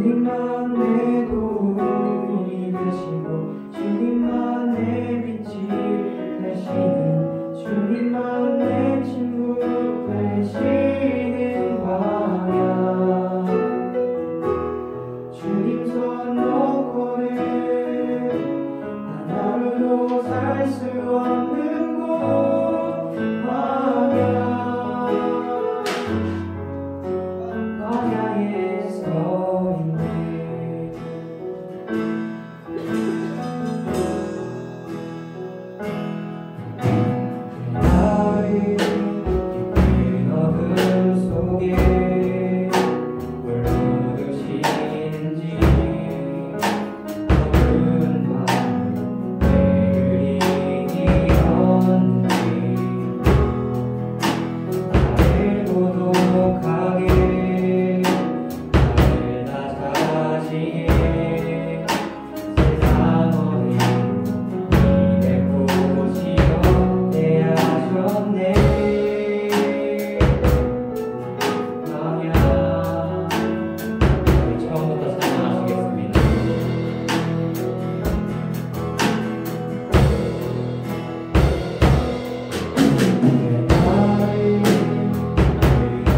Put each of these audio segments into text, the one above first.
주님만 내 도움이 되시고 주님만 내 빛이 되시는 주님만 내 친구 되시는 방향 주님 손 놓고는 하루도 살 수 없는 곳 광야에 서 있네. 나를 깊은 어둠 속에 홀로 두시는지 어두운 밤 왜 그리 길었는지 나를 고독하게 나를 낮아지게 세상 어디 이내 곳이여 대하셨네. 광야 우리 처음부터 찬양하시겠습니다.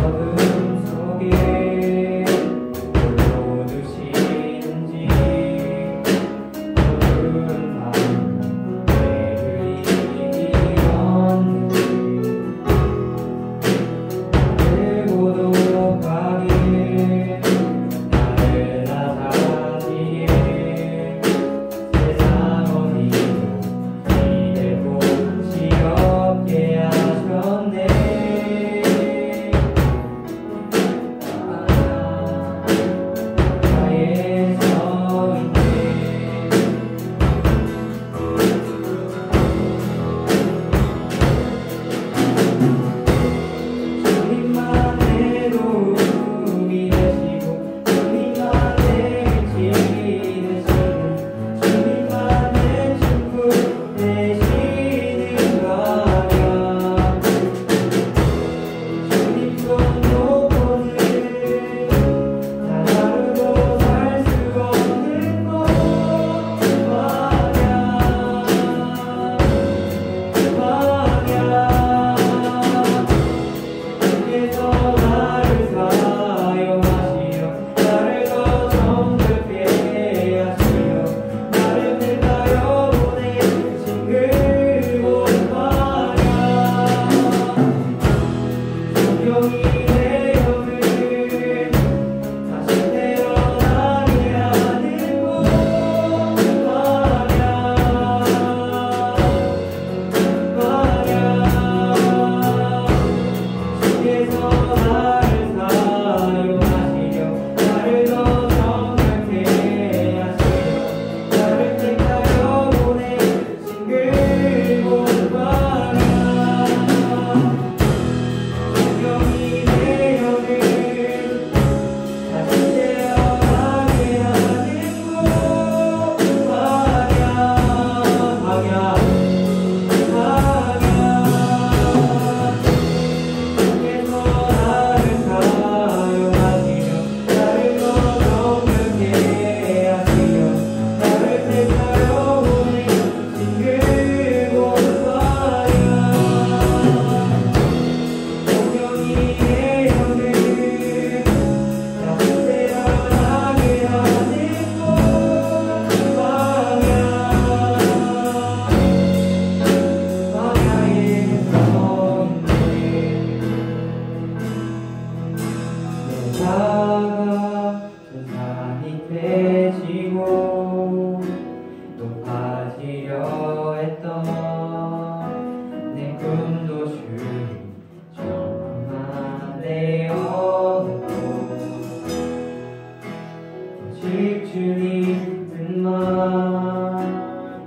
어둠 속에 홀로 두시는지 어두운 밤 왜 그리 길었는지 나를 고독하게 나를 낮아지게 세상 어디도 이내 곳이 없게 하셨네. 나에 서 있네. 주님만 내 도움이 되시고 주님만 내 빛이 되시는 주님만 내 친구 되시는 방향 주님 손 놓고는 하루도 살 수 없는 곳 주께서 나를 사용하시려 나를 더 정결케 하시려 나를 들다여 보내신 그곳 광야 성경이 내 영을 다시 태어나게 하는 곳 광야 주께서 나를 사용하시려 나를 더 정결케 하시려 나를 택하여 보내신 그곳 광야 성경이 내 영을 다시 태어나게 하는 곳 광야 주께서 나를 사용하시려 나를 더 정결케 하시려 나를 택하여 보내신 그곳 광야 성경이 내 영을 다시 태어나게 하는 곳 광야에 서 있네. 내가 천산이 되지고 높아지려 했던 내 꿈도 주님 정만에 얻고 오직 주님 뜻만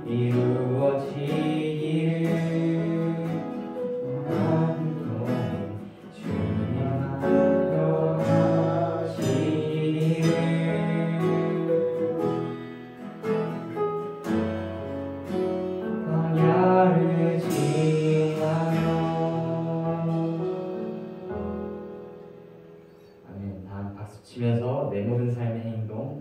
이루어지기를 원하는 건 주님만 하시기를 광야를 지나며 아멘. 다음 박수 치면서 내 모든 삶의 행동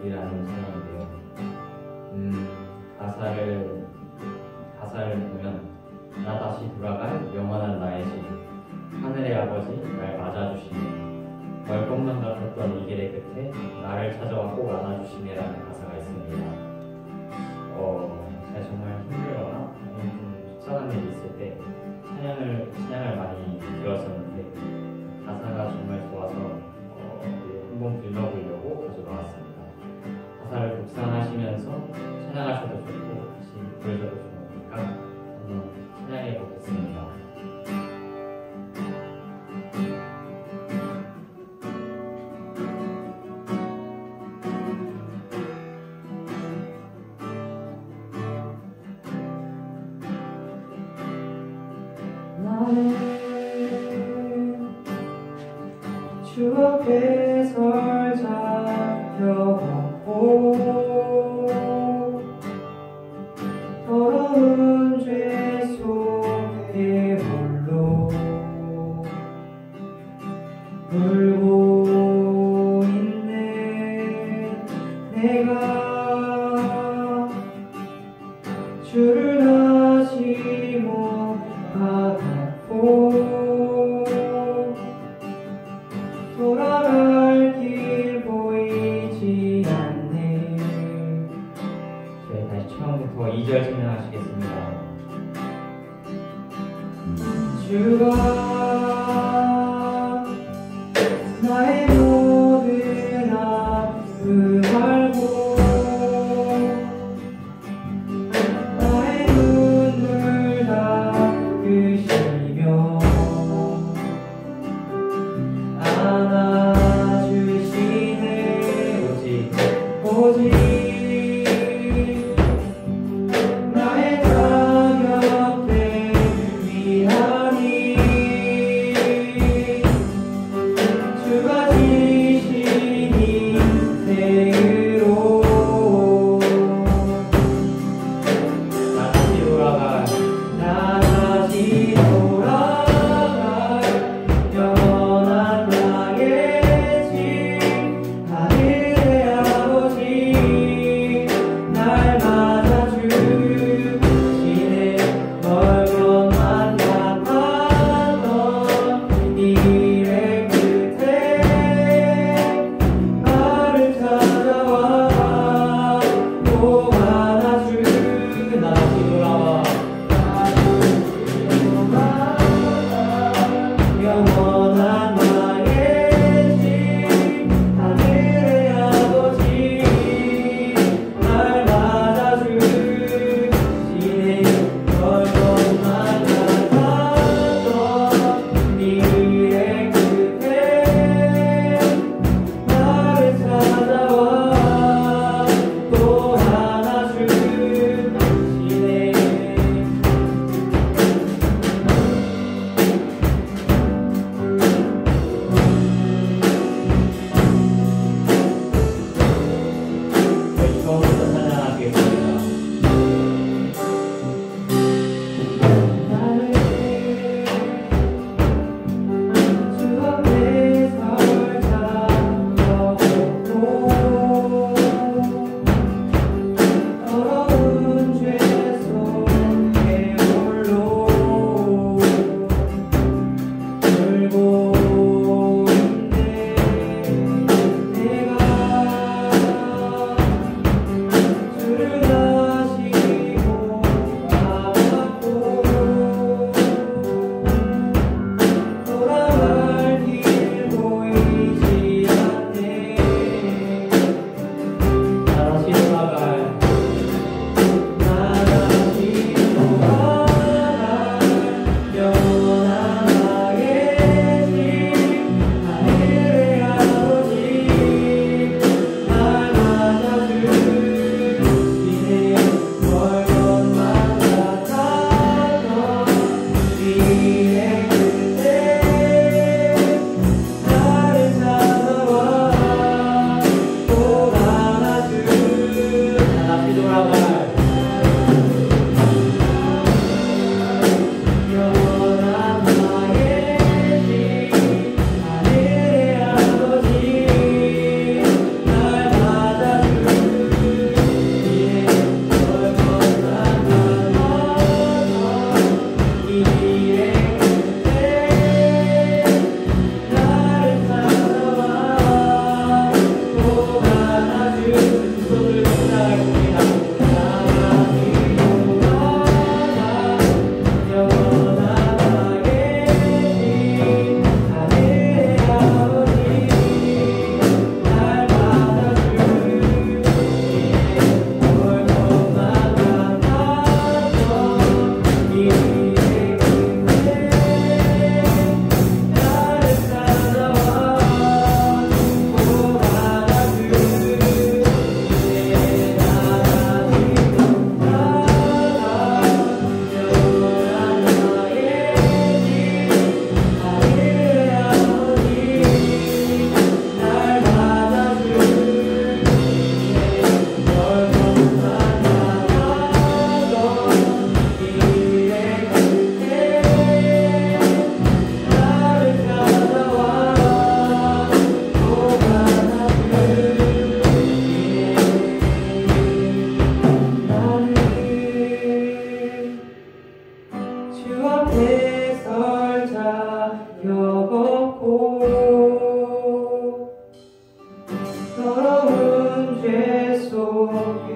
집이라는 찬양인데요. 가사를 보면 나 다시 돌아갈 영원한 나의 집, 하늘의 아버지 날 맞아주시네, 멀 것만 같았던 이 길의 끝에 나를 찾아와 꼭 안아주시네라는 가사가 있습니다. 제가 정말 힘들거나 아니면 좀 속상한 일이 있을 때 찬양을 많이 들었었는데 가사가 정말 좋아서 한번 불러보려고 가져나왔습니다. 가사를 묵상하시면서 찬양하셔도 좋고 다시 부르셔도 좋으니까 한번 찬양해 보겠습니다. 나는 주 앞에 설 잡혀왔고 더러운 죄 속에 홀로 울고 있네. 내가 주를 다시 못 받았고 돌아갈 길 보이지 않네. 저희 다시 처음부터 2절 찬양하시겠습니다. 주가 나의 모든 아픔 알고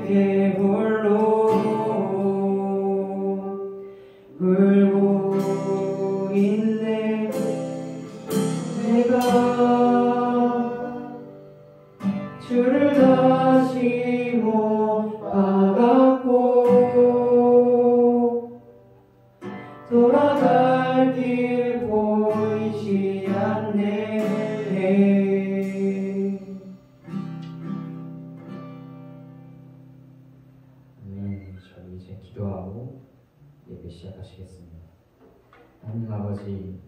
개불로 울고 있네. 내가 주를 다시 못 봐갖고 돌아갈 길 보이지 않네. 저희 이제 기도하고 예배 시작하시겠습니다. 하나님 아버지,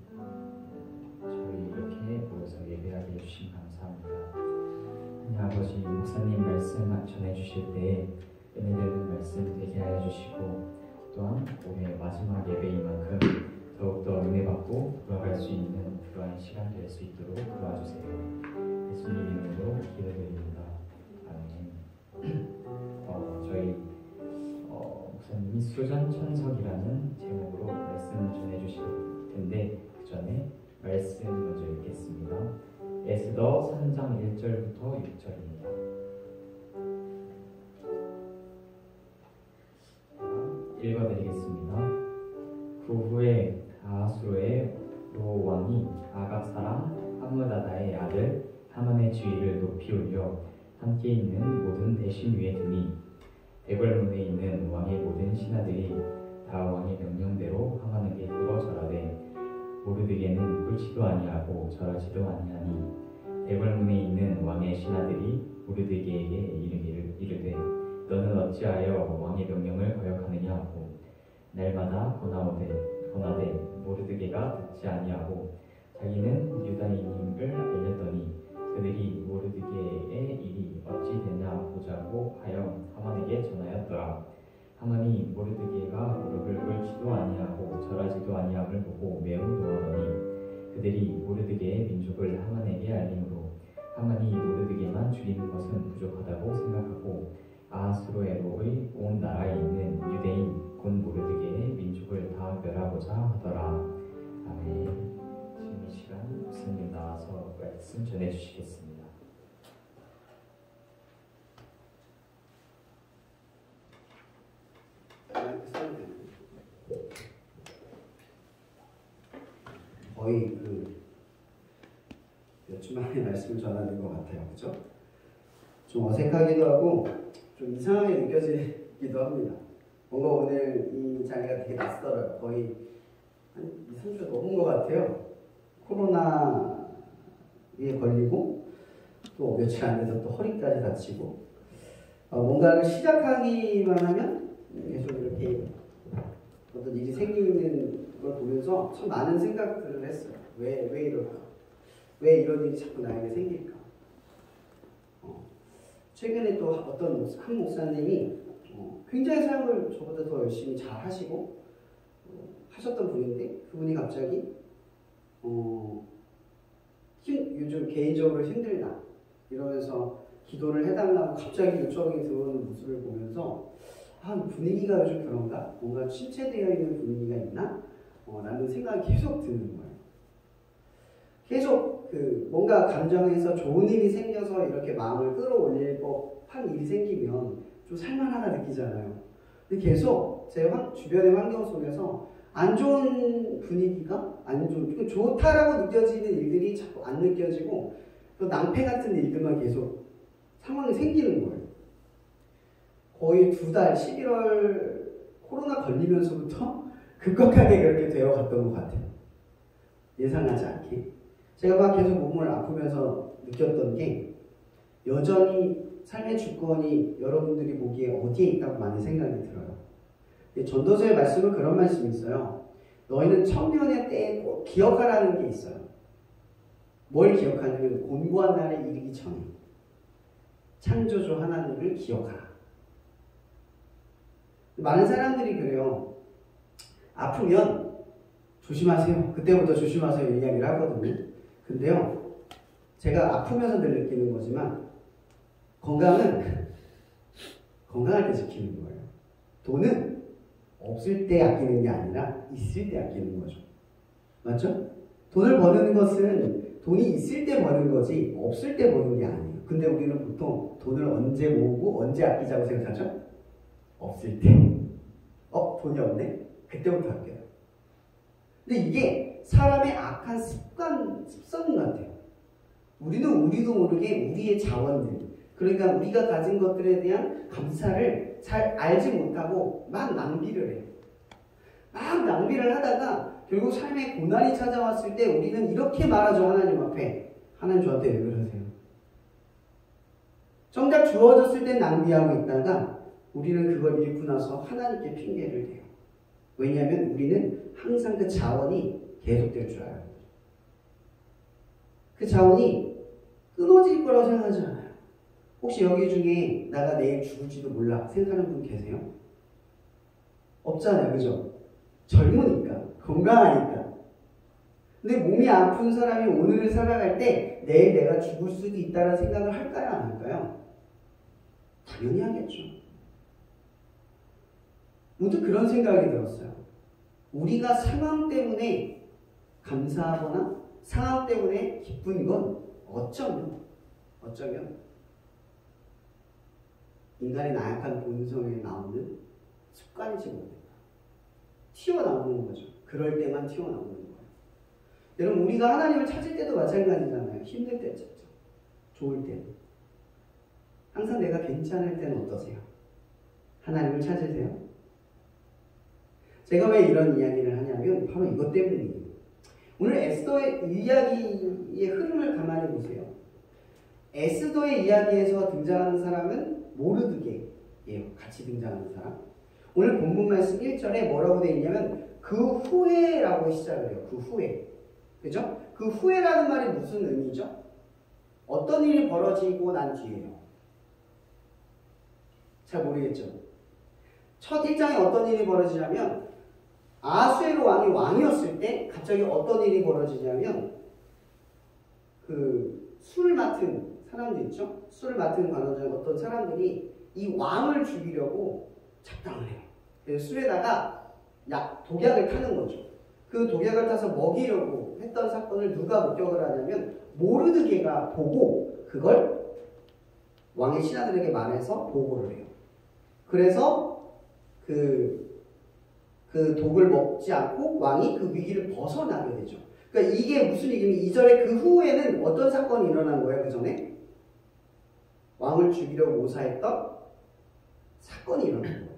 저희 이렇게 모여서 예배하게 해주신 감사합니다. 하나님 아버지, 목사님 말씀 전해주실 때 은혜되는 말씀 되게 하여 주시고, 또한 올해 마지막 예배인 만큼 더욱더 은혜받고 돌아갈 수 있는 그러한 시간 될 수 있도록 도와주세요. 예수님 이름으로 기도드립니다. 아멘. 저희 목사님이 수전천석이라는 제목으로 말씀을 전해주실 텐데, 그 전에 말씀 먼저 읽겠습니다. 에스더 3장 1절부터 6절입니다. 읽어드리겠습니다. 그 후에 아하수르의 왕이 아각 사람 함므다다의 아들 하만의 지위를 높이 올려 함께 있는 모든 대신 위에 두니, 대궐문에 있는 왕의 모든 신하들이 다 왕의 명령대로 하만에게 꿇어 절하되 모르드게는 꿇지도 아니하고 절하지도 아니하니, 대궐문에 있는 왕의 신하들이 모르드게에게 이르되 너는 어찌하여 왕의 명령을 거역하느냐 하고 날마다 권하되 모르드게가 듣지 아니하고 자기는 유다인임을 알렸더니 그들이 모르드게의 일이 어찌 되냐 보자고 하여 하만에게 전하였더라. 하만이 모르드게가 무릎을 꿇지도 아니하고 절하지도 아니함을 보고 매우 노하더니 그들이 모르드게의 민족을 하만에게 알림으로 하만이 모르드게만 죽이는 것은 부족하다고 생각하고 아하수르의 온 나라에 있는 유대인 곧 모르드게의 민족을 다 멸하고자 하더라. 아멘. 지금 이 시간 목사님 나와서 말씀 전해주시겠습니다. 거의 몇 주 만에 말씀을 전하는 것 같아요. 그죠? 좀 어색하기도 하고 좀 이상하게 느껴지기도 합니다. 뭔가 오늘 이 자리가 되게 낯설어요. 거의 한 2, 3주 넘은 것 같아요. 코로나에 걸리고 또 며칠 안 돼서 또 허리까지 다치고 뭔가를 시작하기만 하면 계속 이렇게 어떤 일이 생기는 걸 보면서 참 많은 생각들을 했어요. 왜 이럴까? 왜 이런 일이 자꾸 나에게 생길까? 최근에 또 어떤 한 목사님이 굉장히 사역을 저보다 더 열심히 잘 하시고 하셨던 분인데, 그분이 갑자기 요즘 개인적으로 힘들다 이러면서 기도를 해달라고 갑자기 요청이 들어오는 모습을 보면서 분위기가 요즘 그런가? 뭔가 침체되어 있는 분위기가 있나? 라는 생각이 계속 드는 거예요. 계속 뭔가 감정에서 좋은 일이 생겨서 이렇게 마음을 끌어올릴 법한 일이 생기면 좀 살만하다 느끼잖아요. 근데 계속 제 주변의 환경 속에서 안 좋은 분위기가 좋다라고 느껴지는 일들이 자꾸 안 느껴지고 또 낭패 같은 일들만 계속 상황이 생기는 거예요. 거의 2달, 11월 코로나 걸리면서부터 급격하게 그렇게 되어 갔던 것 같아요. 예상하지 않게. 제가 막 계속 몸을 아프면서 느꼈던 게 여전히 삶의 주권이 여러분들이 보기에 어디에 있다고 많이 생각이 들어요. 전도서의 말씀은 그런 말씀이 있어요. 너희는 청년의 때에 꼭 기억하라는 게 있어요. 뭘 기억하냐면 곤고한 날에 이르기 전에 창조주 하나님을 기억하라. 많은 사람들이 그래요. 아프면 조심하세요. 그때부터 조심하세요. 이야기를 하거든요. 근데요, 제가 아프면서 늘 느끼는 거지만 건강은 건강할 때 지키는 거예요. 돈은 없을 때 아끼는 게 아니라 있을 때 아끼는 거죠. 맞죠? 돈을 버는 것은 돈이 있을 때 버는 거지 없을 때 버는 게 아니에요. 근데 우리는 보통 돈을 언제 모으고 언제 아끼자고 생각하죠? 없을 때. 돈이 없네? 그때부터 아껴요. 근데 이게 사람의 악한 습성 같아요. 우리는 우리도 모르게 우리의 자원들, 그러니까 우리가 가진 것들에 대한 감사를 잘 알지 못하고 막 낭비를 해요. 막 낭비를 하다가 결국 삶에 고난이 찾아왔을 때 우리는 이렇게 말하죠. 하나님 앞에. 하나님 저한테 왜 그러세요? 정작 주어졌을 땐 낭비하고 있다가 우리는 그걸 잃고 나서 하나님께 핑계를 대요. 왜냐하면 우리는 항상 그 자원이 계속될 줄 알아요. 그 자원이 끊어질 거라고 생각하지 않아요. 혹시 여기 중에 나가 내일 죽을지도 몰라 생각하는 분 계세요? 없잖아요. 그죠? 젊으니까, 건강하니까. 근데 몸이 아픈 사람이 오늘을 살아갈 때 내일 내가 죽을 수도 있다는 생각을 할까요? 안 할까요? 당연히 하겠죠. 문득 그런 생각이 들었어요. 우리가 상황 때문에 감사하거나 상황 때문에 기쁜 건 어쩌면 인간의 나약한 본성에 나오는 습관이지 못할까. 튀어나오는 거죠. 그럴 때만 튀어나오는 거예요. 여러분 우리가 하나님을 찾을 때도 마찬가지잖아요. 힘들 때 찾죠. 좋을 때는. 항상 내가 괜찮을 때는 어떠세요? 하나님을 찾으세요? 제가 왜 이런 이야기를 하냐면 바로 이것 때문이에요. 오늘 에스더의 이야기의 흐름을 가만히 보세요. 에스더의 이야기에서 등장하는 사람은 모르드게예요. 같이 등장하는 사람. 오늘 본문 말씀 1절에 뭐라고 되어 있냐면 그 후에라고 시작을 해요. 그 후에. 그죠? 그 후에라는 말이 무슨 의미죠? 어떤 일이 벌어지고 난 뒤에요. 잘 모르겠죠? 첫 1장에 어떤 일이 벌어지냐면 아수에로 왕이 왕이었을 때 갑자기 어떤 일이 벌어지냐면 그 술을 맡은 사람들 있죠? 술을 맡은 관원장 어떤 사람들이 이 왕을 죽이려고 작당을 해요. 그래서 술에다가 독약을 타는 거죠. 그 독약을 타서 먹이려고 했던 사건을 누가 목격을 하냐면 모르드게가 보고 그걸 왕의 신하들에게 말해서 보고를 해요. 그래서 그 독을 먹지 않고 왕이 그 위기를 벗어나게 되죠. 그러니까 이게 무슨 얘기냐면 2절에 그 후에는 어떤 사건이 일어난 거예요? 그 전에 왕을 죽이려고 모사했던 사건이 일어난 거예요.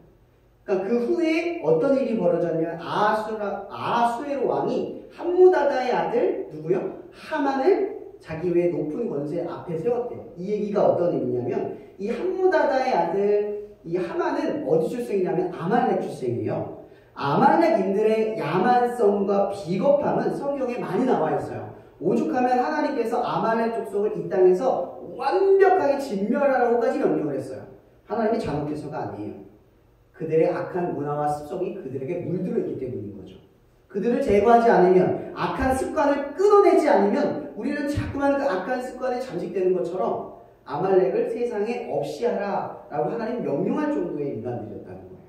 그러니까 그 후에 어떤 일이 벌어졌냐면 아하수에로 왕이 함무다다의 아들 누구요? 하만을 자기 외에 높은 권세 앞에 세웠대요. 이 얘기가 어떤 의미냐면 이 함무다다의 아들 이 하만은 어디 출생이냐면 아말렉 출생이에요. 아말렉인들의 야만성과 비겁함은 성경에 많이 나와 있어요. 오죽하면 하나님께서 아말렉 족속을 이 땅에서 완벽하게 진멸하라고까지 명령을 했어요. 하나님이 잘못해서가 아니에요. 그들의 악한 문화와 습성이 그들에게 물들어 있기 때문인 거죠. 그들을 제거하지 않으면, 악한 습관을 끊어내지 않으면 우리는 자꾸만 그 악한 습관에 잠식되는 것처럼 아말렉을 세상에 없이 하라라고 하나님 명령할 정도의 인간들이었다는 거예요.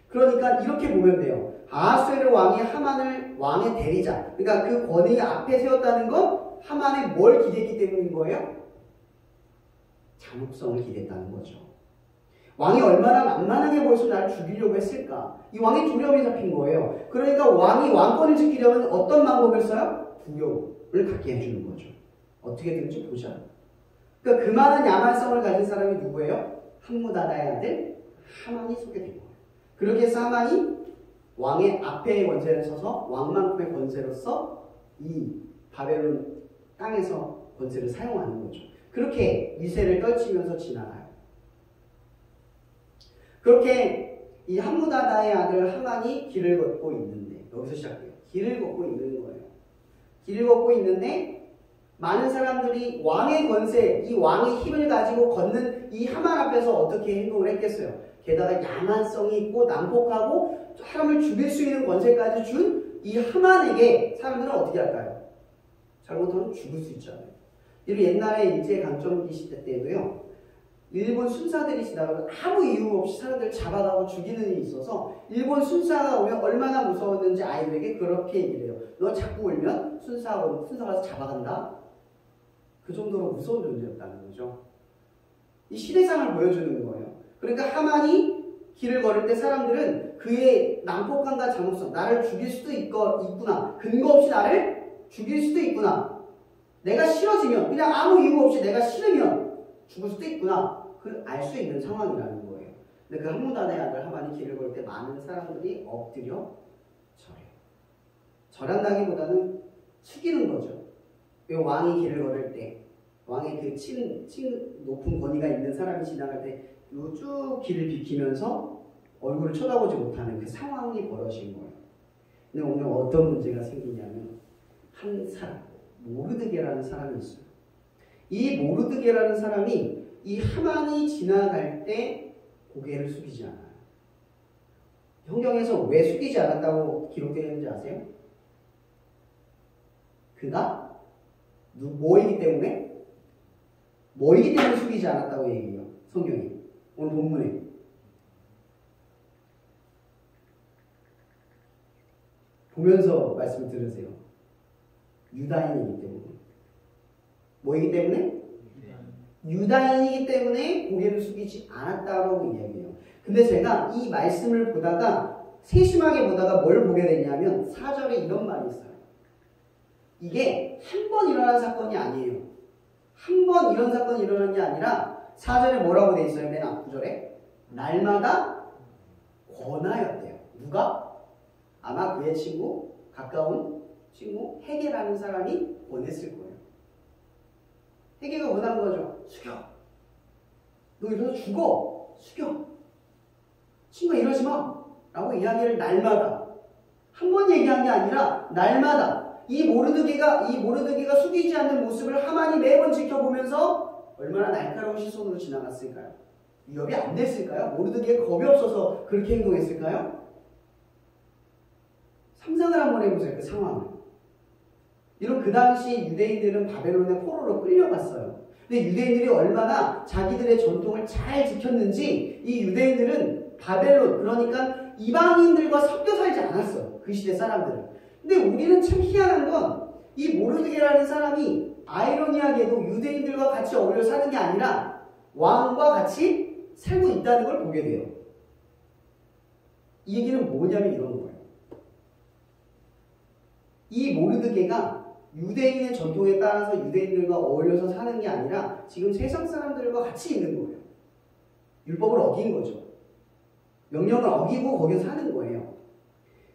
그러니까 이렇게 보면 돼요. 아하수에로 왕이 하만을 왕의 대리자, 그러니까 그 권위 앞에 세웠다는 건 하만에 뭘 기대했기 때문인 거예요? 잔혹성을 기대했다는 거죠. 왕이 얼마나 만만하게 벌써 나를 죽이려고 했을까? 이 왕의 두려움이 잡힌 거예요. 그러니까 왕이 왕권을 지키려면 어떤 방법을 써요? 두려움을 갖게 해주는 거죠. 어떻게 되는지 보자. 그러니까 그 많은 야만성을 가진 사람이 누구예요? 함무다다의 아들 하만이 소개된 거예요. 그렇게 해서 하만이 왕의 앞에 권세를 서서 왕만큼의 권세로서 이 바벨론 땅에서 권세를 사용하는 거죠. 그렇게 위세를 떨치면서 지나가요. 그렇게 이 함무다다의 아들 하만이 길을 걷고 있는데, 여기서 시작해요. 길을 걷고 있는 거예요. 길을 걷고 있는데 많은 사람들이 왕의 권세, 이 왕의 힘을 가지고 걷는 이 하만 앞에서 어떻게 행동을 했겠어요? 게다가 야만성이 있고 난폭하고 사람을 죽일 수 있는 권세까지 준 이 하만에게 사람들은 어떻게 할까요? 잘못하면 죽을 수 있잖아요. 옛날에 일제 강점기 시대 때도요. 일본 순사들이 지나가면 아무 이유 없이 사람들을 잡아가고 죽이는 일이 있어서 일본 순사가 오면 얼마나 무서웠는지 아이들에게 그렇게 얘기를 해요. 너 자꾸 울면 순사가 가서 잡아간다. 그 정도로 무서운 존재였다는 거죠. 이 시대상을 보여주는 거예요. 그러니까 하만이 길을 걸을 때 사람들은 그의 난폭함과 잔혹성, 나를 죽일 수도 있구나. 근거 없이 나를 죽일 수도 있구나. 내가 싫어지면, 그냥 아무 이유 없이 내가 싫으면 죽을 수도 있구나. 그걸 알 수 있는 상황이라는 거예요. 근데 그 함무단의 아들 하만이 길을 걸을 때 많은 사람들이 엎드려 절해요. 절한다기보다는 숙이는 거죠. 왕이 길을 걸을 때, 왕의 그 높은 권위가 있는 사람이 지나갈 때 쭉 길을 비키면서 얼굴을 쳐다보지 못하는 그 상황이 벌어진 거예요. 근데 오늘 어떤 문제가 생기냐면 한 사람, 모르드게라는 사람이 있어요. 이 모르드게라는 사람이 이 하만이 지나갈 때 고개를 숙이지 않아요. 성경에서 왜 숙이지 않았다고 기록되어 있는지 아세요? 그가 뭐이기 때문에 숙이지 않았다고 얘기해요. 성경이. 오늘 본문에. 보면서 말씀 들으세요. 유다인이기 때문에. 뭐이기 때문에? 유다인이기 때문에 고개를 숙이지 않았다고 이야기해요. 근데 제가 이 말씀을 보다가 세심하게 보다가 뭘 보게 됐냐면 4절에 이런 말이 있어요. 이게 한 번 일어난 사건이 아니에요. 한 번 이런 사건이 일어난 게 아니라 4절에 뭐라고 돼 있어요? 맨 앞구절에 날마다 권하였대요. 누가? 아마 그의 친구, 가까운 친구 헤게라는 사람이 권했을 거예요. 헤게가 원한 거죠. 숙여. 너 이러서 죽어. 숙여. 친구가 이러지 마. 라고 이야기를 날마다. 한 번 얘기한 게 아니라 날마다. 이 모르드게가 숙이지 않는 모습을 하만이 매번 지켜보면서 얼마나 날카로운 시선으로 지나갔을까요? 위협이 안 됐을까요? 모르드게가 겁이 없어서 그렇게 행동했을까요? 상상을 한번 해보세요. 그 상황을. 이런 그 당시 유대인들은 바벨론의 포로로 끌려갔어요. 근데 유대인들이 얼마나 자기들의 전통을 잘 지켰는지 이 유대인들은 바벨론, 그러니까 이방인들과 섞여 살지 않았어요. 그 시대 사람들은. 근데 우리는 참 희한한 건 이 모르드게라는 사람이 아이러니하게도 유대인들과 같이 어울려 사는 게 아니라 왕과 같이 살고 있다는 걸 보게 돼요. 이 얘기는 뭐냐면 이런 거예요. 이 모르드게가 유대인의 전통에 따라서 유대인들과 어울려서 사는 게 아니라 지금 세상 사람들과 같이 있는 거예요. 율법을 어긴 거죠. 명령을 어기고 거기서 사는 거예요.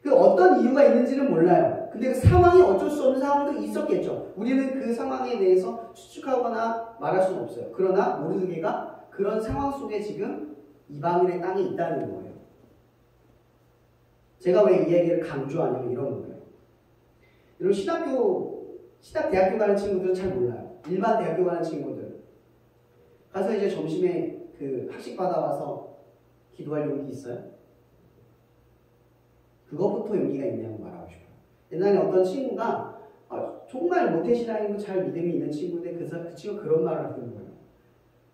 그 어떤 이유가 있는지는 몰라요. 근데 그 상황이 어쩔 수 없는 상황도 있었겠죠. 우리는 그 상황에 대해서 추측하거나 말할 수는 없어요. 그러나 모르드게가 그런 상황 속에 지금 이방인의 땅에 있다는 거예요. 제가 왜 이 얘기를 강조하냐면 이런 거예요. 여러분 신학대학교 가는 친구들은 잘 몰라요. 일반 대학교 가는 친구들 가서 이제 점심에 그 학식 받아와서 기도할 용기 있어요? 그것부터 용기가 있냐고 말하고 싶어요. 옛날에 어떤 친구가 정말 모태신앙이고 잘 믿음이 있는 친구인데 그 친구가 그런 말을 하는 거예요.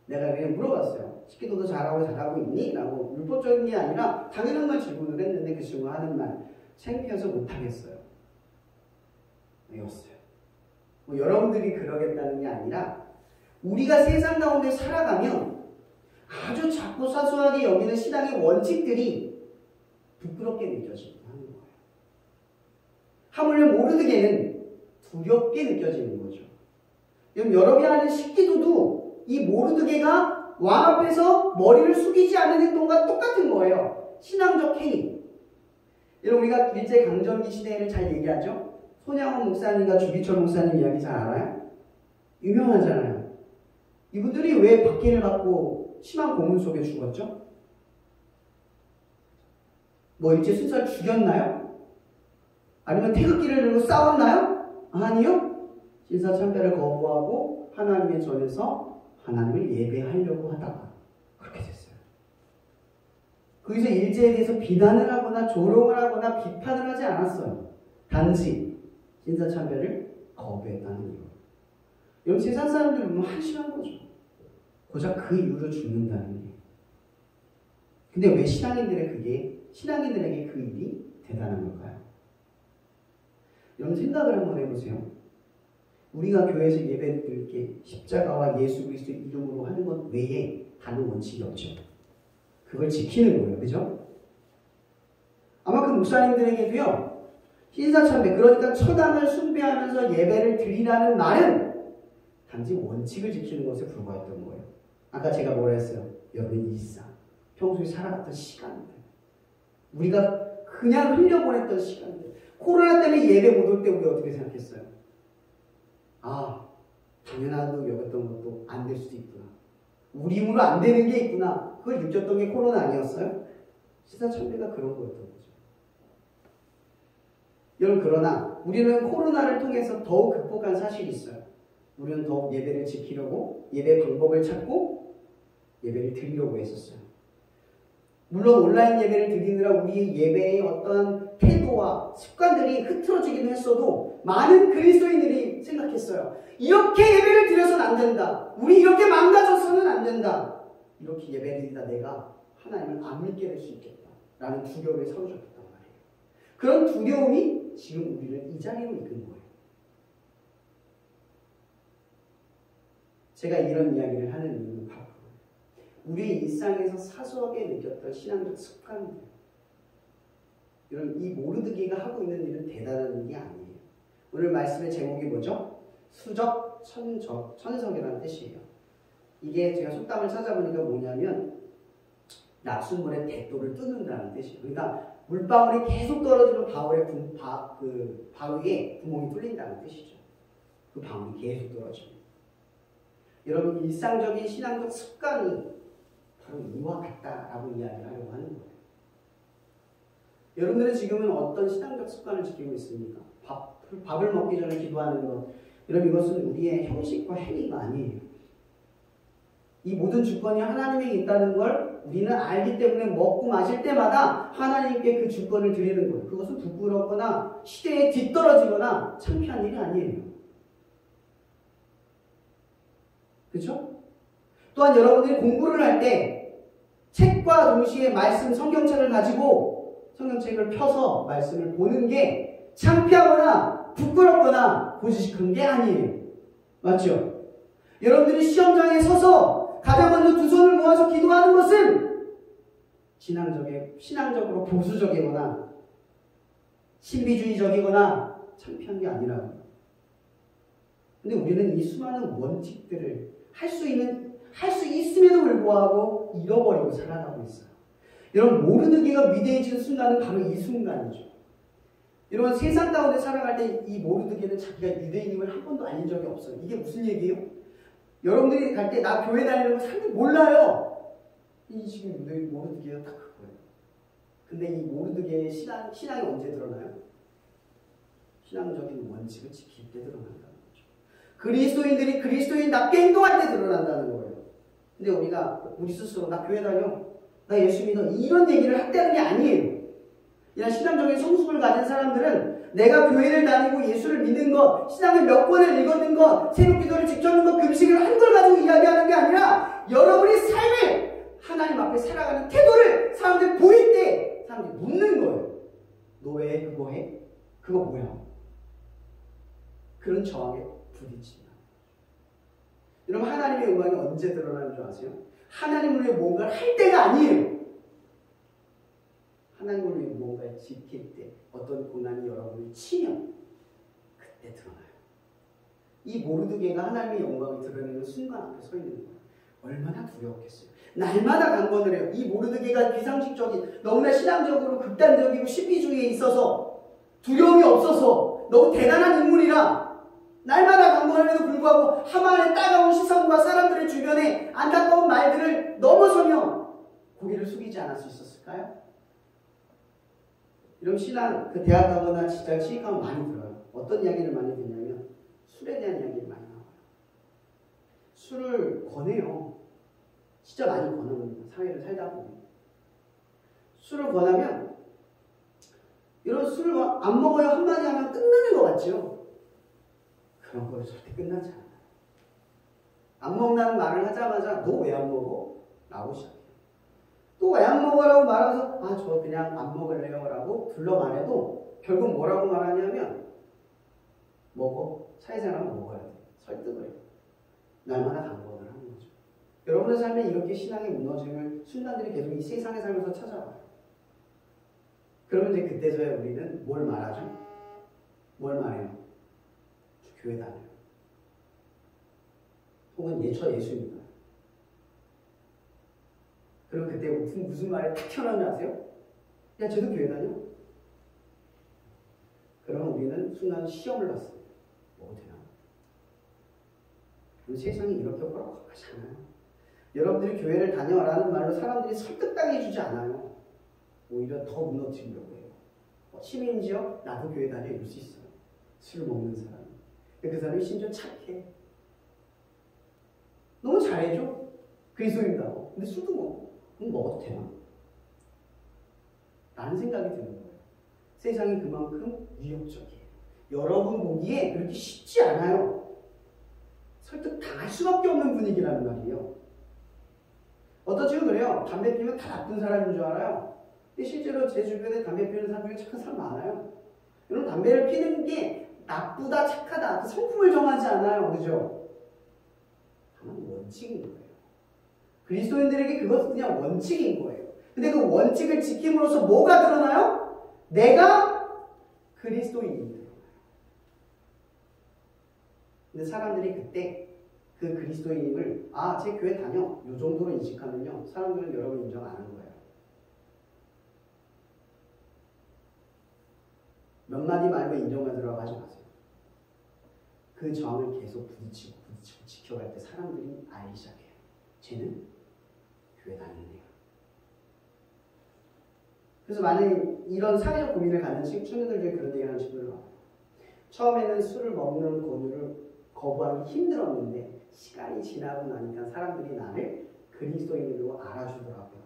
내가 그냥 물어봤어요. 식기도도 잘하고 있니? 라고 율법적인 게 아니라 당연한 걸 질문을 했는데 그 친구가 하는 말 창피해서 못하겠어요. 외웠어요. 뭐 여러분들이 그러겠다는 게 아니라 우리가 세상 가운데 살아가면 아주 작고 사소하게 여기는 신앙의 원칙들이 부끄럽게 느껴지는 하는 거예요. 하물며 모르드게는 두렵게 느껴지는 거죠. 여러분이 하는 식기도도 이 모르드게가 왕 앞에서 머리를 숙이지 않는 행동과 똑같은 거예요. 신앙적 행위. 여러분 우리가 일제강점기 시대를 잘 얘기하죠. 손양원 목사님과 주기철 목사님 이야기 잘 알아요? 유명하잖아요. 이분들이 왜 박해를 받고 심한 고문 속에 죽었죠? 뭐 일제 순사를 죽였나요? 아니면 태극기를 들고 싸웠나요? 아니요. 신사참배를 거부하고 하나님의 전에서 하나님을 예배하려고 하다가 그렇게 됐어요. 거기서 일제에 대해서 비난을 하거나 조롱을 하거나 비판을 하지 않았어요. 단지 신사참배를 거부했다는 이유. 여러분 세상 사람들은 너무 한심한 거죠. 고작 그 이유로 죽는다는 게. 근데 왜 신앙인들에게 그 일이 대단한 걸까요? 여러분 생각을 한번 해보세요. 우리가 교회에서 예배를 드릴 게 십자가와 예수 그리스도의 이름으로 하는 것 외에 다른 원칙이 없죠. 그걸 지키는 거예요. 그죠? 아마 그 목사님들에게도요. 신사참배, 그러니까 천당을 숭배하면서 예배를 드리라는 말은 단지 원칙을 지키는 것에 불과했던 거예요. 아까 제가 뭐라 했어요? 여러분의 일상, 평소에 살아갔던 시간들, 우리가 그냥 흘려보냈던 시간들. 코로나 때문에 예배 못 올 때 우리 어떻게 생각했어요? 아, 당연하다고 여겼던 것도 안 될 수도 있구나. 우리 힘으로 안 되는 게 있구나. 그걸 느꼈던 게 코로나 아니었어요? 신사참배가 그런 거였던 거죠. 여러분, 그러나 우리는 코로나를 통해서 더욱 극복한 사실이 있어요. 우리는 더욱 예배를 지키려고 예배 방법을 찾고 예배를 드리려고 했었어요. 물론 온라인 예배를 드리느라 우리의 예배의 어떤 태도와 습관들이 흐트러지기도 했어도 많은 그리스도인들이 생각했어요. 이렇게 예배를 드려서는 안 된다. 우리 이렇게 망가져서는 안 된다. 이렇게 예배를 드리다 내가 하나님을 안 믿게 될 수 있겠다. 라는 두려움에 사로잡혔단 말이에요. 그런 두려움이 지금 우리를 이 자리로 이끈 거예요. 제가 이런 이야기를 하는 이유는 바로 우리의 일상에서 사소하게 느꼈던 신앙적 습관들. 여러분, 이 모르드게가 하고 있는 일은 대단한 일이 아니에요. 오늘 말씀의 제목이 뭐죠? 수적, 천석이라는 뜻이에요. 이게 제가 속담을 찾아보니까 뭐냐면 낙숫물의 대도를 뚫는다는 뜻이에요. 그러니까 물방울이 계속 떨어지면 바위에 구멍이 뚫린다는 뜻이죠. 그 방울이 계속 떨어집니다. 여러분, 일상적인 신앙적 습관이 바로 이와 같다라고 이야기를 하려고 하는 거예요. 여러분들은 지금은 어떤 신앙적 습관을 지키고 있습니까? 밥을 먹기 전에 기도하는 것. 여러분, 이것은 우리의 형식과 행위가 아니에요. 이 모든 주권이 하나님에게 있다는 걸 우리는 알기 때문에 먹고 마실 때마다 하나님께 그 주권을 드리는 거예요. 그것은 부끄럽거나 시대에 뒤떨어지거나 창피한 일이 아니에요. 그렇죠? 또한 여러분들이 공부를 할 때 책과 동시에 말씀 성경책을 가지고 성경책을 펴서 말씀을 보는 게 창피하거나 부끄럽거나 고지식한 게 아니에요. 맞죠? 여러분들이 시험장에 서서 가장 먼저 두 손을 모아서 기도하는 것은 신앙적으로 보수적이거나 신비주의적이거나 창피한 게 아니라고요. 근데 우리는 이 수많은 원칙들을 할 수 있음에도 불구하고 잃어버리고 살아가고 있어요. 여러분, 모르드게가 위대해지는 순간은 바로 이 순간이죠. 여러분, 세상 가운데 살아갈 때 이 모르드게는 자기가 유대인임을 한 번도 알린 적이 없어요. 이게 무슨 얘기예요? 여러분들이 갈 때 나 교회 다니는 거 사람들이 몰라요. 이 지금 모르드게가 딱 그거예요. 근데 이 모르드게의 신앙이 언제 드러나요? 신앙적인 원칙을 지킬 때 드러난다는 거죠. 그리스도인들이 그리스도인답게 행동할 때 드러난다는 거예요. 근데 우리 스스로 나 교회 다녀, 나 예수 믿어, 이런 얘기를 한다는 게 아니에요. 이런 신앙적인 성숙을 가진 사람들은 내가 교회를 다니고 예수를 믿는 것, 신앙을 몇 권을 읽었는 것, 새벽 기도를 지켜는 것, 금식을 한 걸 가지고 이야기하는 게 아니라 여러분의 삶을 하나님 앞에 살아가는 태도를 사람들 보일 때 사람들이 묻는 거예요. 너 왜 그거 해? 그거 뭐야? 그런 저항에 부딪힌다. 여러분, 하나님의 영광이 언제 드러나는 줄 아세요? 하나님을 위해 뭔가를 할 때가 아니에요. 하나님을 위해 뭔가를 지킬 때, 어떤 고난이 여러분을 치면 그때 드러나요. 이 모르드게가 하나님의 영광을 드러내는 순간 앞에 서 있는 거예요. 얼마나 두려웠겠어요. 날마다 강권을 해요. 이 모르드게가 비상식적인, 너무나 신앙적으로 극단적이고 신비주의에 있어서 두려움이 없어서 너무 대단한 인물이라 날마다 강권함에도 불구하고 하만의 따가운 시선과 사람들의 주변에 안타까운 말들을 넘어서며 고개를 숙이지 않을 수 있었을까요? 이런 대학 가거나 직장 취직하면 많이 들어요. 어떤 이야기를 많이 듣냐면 술에 대한 이야기를 많이 나와요. 술을 권해요. 진짜 많이 권합니다. 사회를 살다 보면. 술을 권하면 이런 술을 안 먹어요 한마디 하면 끝나는 것 같죠? 그런 거 절대 끝나지 않아요. 안 먹는다는 말을 하자마자 너 왜 안 먹어? 라고 시작해요. 또 왜 안 먹어라고 말하면서 저 그냥 안 먹을래요 라고 둘러 말해도 결국 뭐라고 말하냐면 먹어. 사회생활은 먹어야 돼. 설득을 해. 날마다 강권을 하는 거죠. 여러분의 삶에 이렇게 신앙의 무너짐을 순간들이 계속 이 세상에 살면서 찾아와요. 그러면 이제 그때서야 우리는 뭘 말하죠? 뭘 말해요? 저 교회 다녀요. 혹은 저 예수입니다. 그럼 그때 무슨 말이 탁 튀어나오는지 아세요? 야, 쟤도 교회 다녀? 그러면 우리는 순간 시험을 받습니다. 뭐 되나? 세상이 이렇게 허락하지 않아요. 여러분들이 교회를 다녀라는 말로 사람들이 설득당해 주지 않아요. 오히려 더 무너뜨리려고 해요. 심인지요? 나도 교회 다녀 이럴 수 있어요. 술 먹는 사람. 그 사람이 심지어 착해. 너무 잘해줘. 그리스도인다고. 근데 술도 먹고. 그럼 먹어도 되나? 라는 생각이 드는 거예요. 세상이 그만큼 위협적이에요. 여러분 보기에 그렇게 쉽지 않아요. 설득 당할 수밖에 없는 분위기라는 말이에요. 어떤 친구는 그래요. 담배 피우면 다 나쁜 사람인 줄 알아요. 근데 실제로 제 주변에 담배 피우는 사람 중에 착한 사람 많아요. 여러분 담배를 피는 게 나쁘다 착하다 그 성품을 정하지 않아요. 그죠? 다만 원칙인 거예요. 그리스도인들에게 그것은 그냥 원칙인 거예요. 근데 그 원칙을 지킴으로써 뭐가 드러나요? 내가 그리스도인인 거예요. 근데 사람들이 그때 그 그리스도인임을 제 교회 다녀 요 정도로 인식하면요 사람들은 여러분 인정 안 하는 거예요. 몇 마디 말고 인정하더라고 하지 마세요. 그 저항을 계속 부딪히고 지켜갈 때 사람들이 알기 시작해요. 쟤는 교회 다니네요. 그래서 많은 이런 사회적 고민을 갖는 청년들 중에 그런 얘기를 하는 친구들 많아요. 처음에는 술을 먹는 권유를 거부하기 힘들었는데 시간이 지나고 나니까 사람들이 나를 그리스도인으로 알아주더라고요.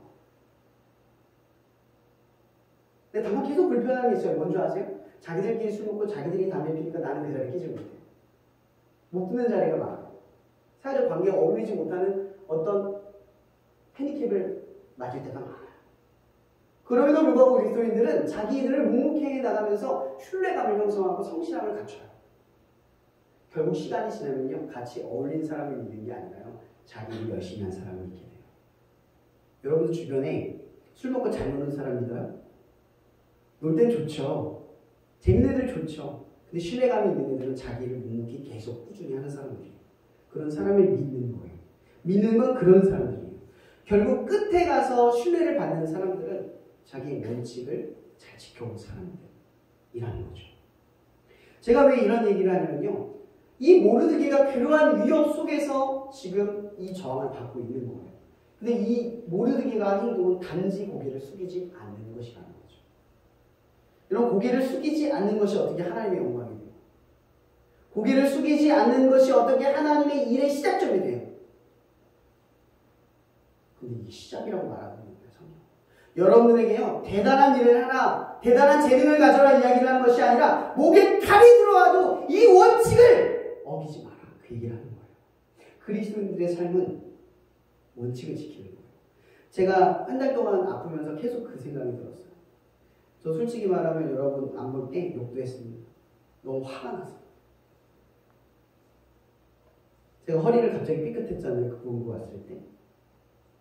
근데 다만 계속 불편한 게 있어요. 뭔지 아세요? 자기들끼리 술 먹고 자기들이 담배 피니까 나는 그 자리에 끼지 못해요. 못 듣는 자리가 많아요. 사회적 관계에 어울리지 못하는 어떤 핸디캡을 맞을 때가 많아요. 그럼에도 불구하고 그리스도인들은 자기들을 묵묵히 나가면서 신뢰감을 형성하고 성실함을 갖춰요. 결국 시간이 지나면요 같이 어울린 사람을 믿는 게 아니라요 자기 열심히 한 사람을 믿게 돼요. 여러분들 주변에 술 먹고 잘 노는 사람 믿어요? 놀 땐 좋죠. 재밌는 애들 좋죠. 근데 신뢰감이 있는 애들은 자기를 묵묵히 계속 꾸준히 하는 사람들이에요. 그런 사람을 믿는 거예요. 믿는 건 그런 사람들이에요. 결국 끝에 가서 신뢰를 받는 사람들은 자기의 원칙을 잘 지켜온 사람들이라는 거죠. 제가 왜 이런 얘기를 하냐면요. 이 모르드게가 그러한 위협 속에서 지금 이 저항을 받고 있는 거예요. 근데 이 모르드게가 한 행동은 단지 고개를 숙이지 않는 것이라는 거죠. 이런 고개를 숙이지 않는 것이 어떻게 하나님의 영광이 돼요? 고개를 숙이지 않는 것이 어떻게 하나님의 일의 시작점이 돼요? 근데 이게 시작이라고 말하는 거예요. 성경. 여러분들에게요 대단한 일을 하라, 대단한 재능을 가져라 이야기를 하는 것이 아니라 목에 칼이 들어와도 이 원칙을 어기지 마라. 그 얘기를 하는 거예요. 그리스도인들의 삶은 원칙을 지키는 거예요. 제가 한 달 동안 아프면서 계속 그 생각이 들었어요. 저 솔직히 말하면 여러분 안 볼 때 욕도 했습니다. 너무 화가 나서. 제가 허리를 갑자기 삐끗했잖아요. 그 공부 왔을 때.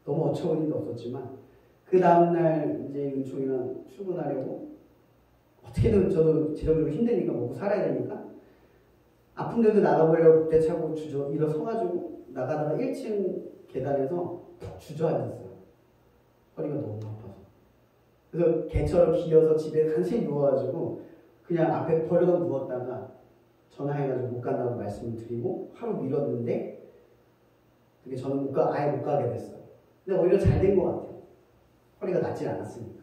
너무 어처구니도 없었지만 그 다음날 이제 은총이랑 출근하려고 어떻게든 저도 재정적으로 힘드니까 먹고 살아야 되니까 아픈데도 나가보려고 그때 차고 일어서가지고 나가다가 1층 계단에서 푹 주저앉았어요. 허리가 너무 아파서. 그래서 개처럼 기어서 집에 간신히 누워가지고 그냥 앞에 버려다 누웠다가 전화해가지고 못 간다고 말씀을 드리고 하루 미뤘는데 그게 저는 아예 못 가게 됐어요. 근데 오히려 잘 된 것 같아요. 허리가 낫질 않았으니까.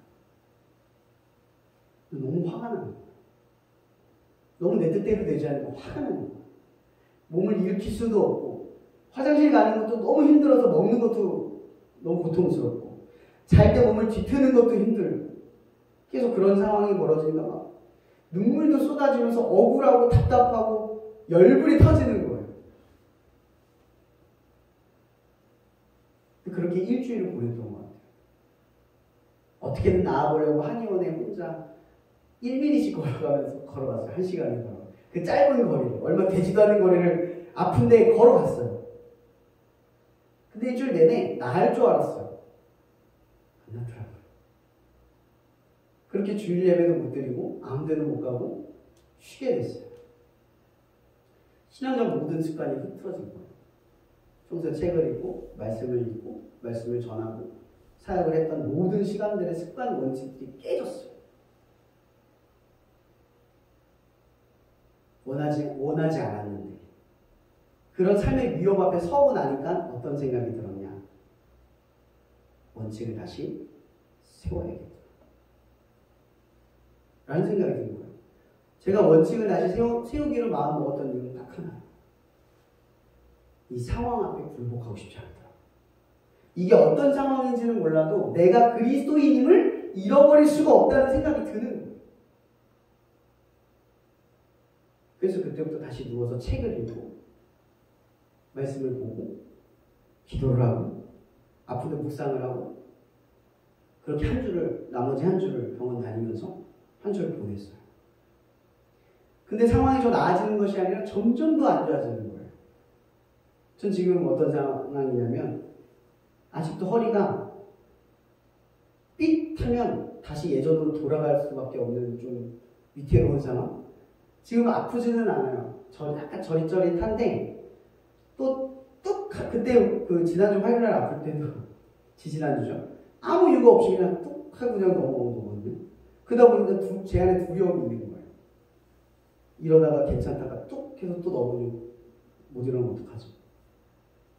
너무 화가 나는 거예요. 너무 내 뜻대로 되지 않으니까 화가 나는 거예요. 몸을 일으킬 수도 없고 화장실 가는 것도 너무 힘들어서 먹는 것도 너무 고통스럽고 잘 때 몸을 뒤트는 것도 힘들고 계속 그런 상황이 벌어지니까 막 눈물도 쏟아지면서 억울하고 답답하고 열불이 터지는 거예요. 그렇게 일주일을 보냈던 것 같아요. 어떻게든 나아보려고 한의원에 혼자 1mm씩 걸어가면서 걸어갔어요. 1시간을 걸어. 그 짧은 거리를, 얼마 되지도 않은 거리를 아픈데 걸어갔어요. 근데 일주일 내내 나을 줄 알았어요. 안 나더라고요. 그렇게 주일 예배도 못 드리고 아무 데도 못 가고 쉬게 됐어요. 신앙적 모든 습관이 흐트러진 거예요. 평소에 책을 읽고 말씀을 읽고 말씀을 전하고 사역을 했던 모든 시간들의 습관 원칙들이 깨졌어요. 원하지 않았는데 그런 삶의 위협 앞에 서고 나니까 어떤 생각이 들었냐? 원칙을 다시 세워야겠다 라는 생각이 든 거예요. 제가 원칙을 다시 세우기로 마음 먹었던 이유는 딱 하나예요. 이 상황 앞에 굴복하고 싶지 않더라고요. 이게 어떤 상황인지는 몰라도 내가 그리스도인임을 잃어버릴 수가 없다는 생각이 드는 거예요. 그래서 그때부터 다시 누워서 책을 읽고 말씀을 보고 기도를 하고 아픈데 묵상을 하고 그렇게 나머지 한 주를 병원 다니면서 한 주를 보냈어요. 근데 상황이 더 나아지는 것이 아니라 점점 더 안 좋아지는 거예요. 전 지금 어떤 상황이냐면 아직도 허리가 삑하면 다시 예전으로 돌아갈 수밖에 없는 좀 위태로운 상황. 지금 아프지는 않아요. 약간 저릿저릿한데 또 그때 그 지난주 화요일날 아플 때도 지지난주죠. 아무 이유가 없이 그냥 뚝 하고 그냥 넘어온 거거든요. 그러다 보니까 제 안에 두려움이 있는 거예요. 이러다가 괜찮다가 뚝 해서 또 넘어지고 못 일어나면 어떡하죠?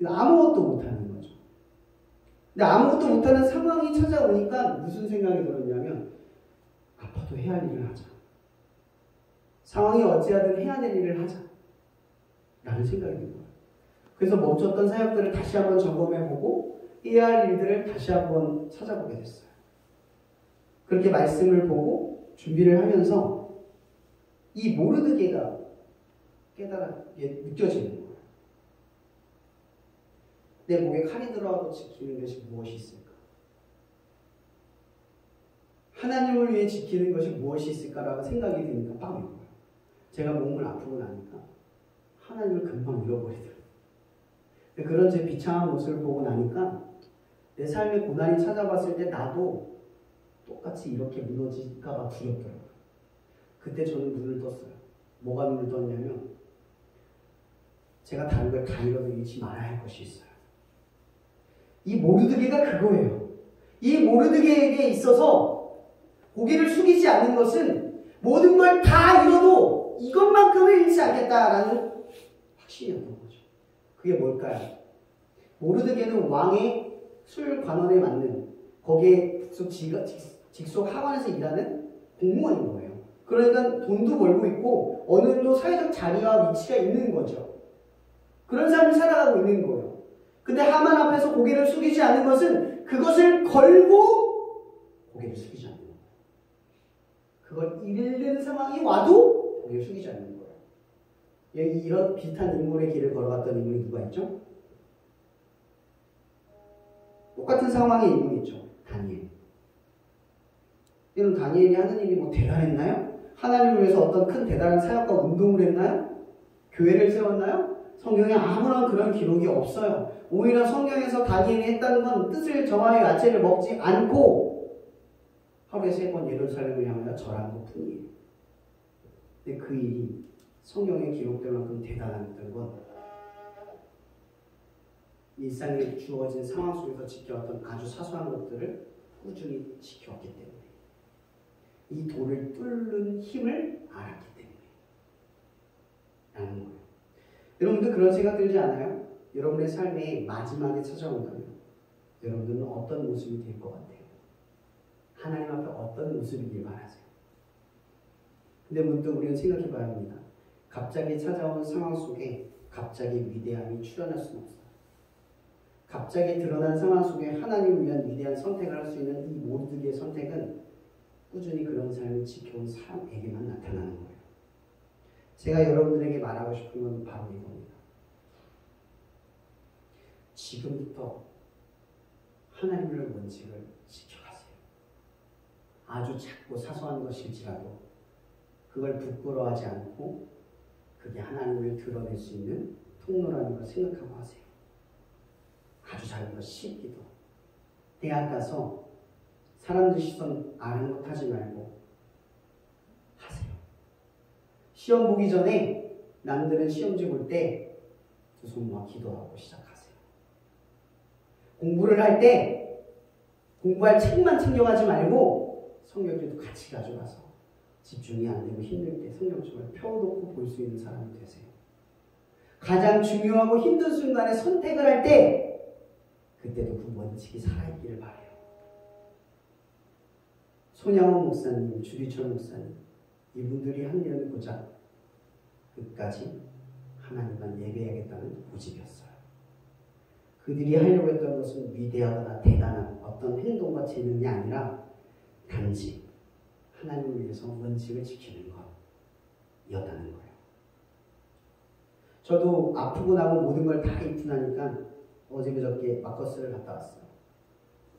아무것도 못하는 거죠. 근데 아무것도 못하는 상황이 찾아오니까 무슨 생각이 들었냐면 아파도 해야 할 일을 하자. 상황이 어찌하든 해야 될 일을 하자 라는 생각이 든 거예요. 그래서 멈췄던 사역들을 다시 한번 점검해보고 해야 할 일들을 다시 한번 찾아보게 됐어요. 그렇게 말씀을 보고 준비를 하면서 이 모르드게가 느껴지는 거예요. 내 목에 칼이 들어와도 지키는 것이 무엇이 있을까? 하나님을 위해 지키는 것이 무엇이 있을까라는 생각이 드니까 빵인 거예요. 제가 몸을 아프고 나니까 하나님을 금방 잃어버리더라고요. 그런 제 비참한 모습을 보고 나니까 내 삶의 고난이 찾아봤을 때 나도 똑같이 이렇게 무너질까 봐 두렵더라고요. 그때 저는 눈을 떴어요. 뭐가 눈을 떴냐면 제가 다른 걸 다 잃어도 잃지 말아야 할 것이 있어요. 이 모르드게가 그거예요. 이 모르드게에게 있어서 고개를 숙이지 않는 것은 모든 걸 다 잃어도 이것만큼은 잃지 않겠다라는 확신이었던 거죠. 그게 뭘까요? 모르드게는 왕의 술 관원에 맞는 거기에 직속 하관에서 일하는 공무원인 거예요. 그러니까 돈도 벌고 있고 어느 정도 사회적 자리와 위치가 있는 거죠. 그런 삶을 살아가고 있는 거예요. 근데 하만 앞에서 고개를 숙이지 않는 것은 그것을 걸고 고개를 숙이지 않는 거예요. 그걸 잃는 상황이 와도 고개를 숙이지 않는 거예요. 여기 이런 비슷한 인물의 길을 걸어갔던 인물이 누가 있죠? 똑같은 상황의 인물이 있죠. 다니엘. 여러분 다니엘이 하는 일이 뭐 대단했나요? 하나님을 위해서 어떤 큰 대단한 사역과 운동을 했나요? 교회를 세웠나요? 성경에 아무런 그런 기록이 없어요. 오히려 성경에서 다니엘이 했다는 건 뜻을 정하여 야채를 먹지 않고 하루에 3번 예루살렘을 향하여 절한 것뿐이에요. 근데 그 일이 성경에 기록될 만큼 대단했던 건 일상에 주어진 상황 속에서 지켜왔던 아주 사소한 것들을 꾸준히 지켜왔기 때문에 이 돌을 뚫는 힘을 알았기 때문에 라는 거예요. 여러분들 그런 생각 들지 않아요? 여러분의 삶의 마지막에 찾아온다면 여러분들은 어떤 모습이 될 것 같아요? 하나님 앞에 어떤 모습이길 바라세요? 근데 문득 우리는 생각해 봐야 합니다. 갑자기 찾아온 상황 속에 갑자기 위대함이 출현할 수는 없어요. 갑자기 드러난 상황 속에 하나님을 위한 위대한 선택을 할 수 있는 이 모르드게의 선택은 꾸준히 그런 삶을 지켜온 사람에게만 나타나는 거예요. 제가 여러분들에게 말하고 싶은 건 바로 이겁니다. 지금부터 하나님의 원칙을 지켜가세요. 아주 작고 사소한 것일지라도 그걸 부끄러워하지 않고 그게 하나님을 드러낼 수 있는 통로라는 걸 생각하고 하세요. 아주 작은 것 시기도. 대학 가서 사람들 시선 아는 것 하지 말고 하세요. 시험 보기 전에 남들은 시험지 볼 때 두 손 모아 기도하고 시작하세요. 공부를 할 때 공부할 책만 챙겨가지 말고 성경책도 같이 가져가서 집중이 안 되고 힘들 때 성경책을 펴놓고 볼 수 있는 사람이 되세요. 가장 중요하고 힘든 순간에 선택을 할 때 그때도 그 원칙이 살아있기를 바라요. 손양원 목사님, 주리철 목사님 이분들이 한 일은 고작 끝까지 하나님만 예배하겠다는 고집이었어요. 그들이 하려고 했던 것은 위대하거나 대단한 어떤 행동과 재능이 아니라 단지 하나님을 위해서 원칙을 지키는 것이었다는 거예요. 저도 아프고 나고 모든 걸 다 잊고 나니까 어제 그저께 마커스를 갔다 왔어요.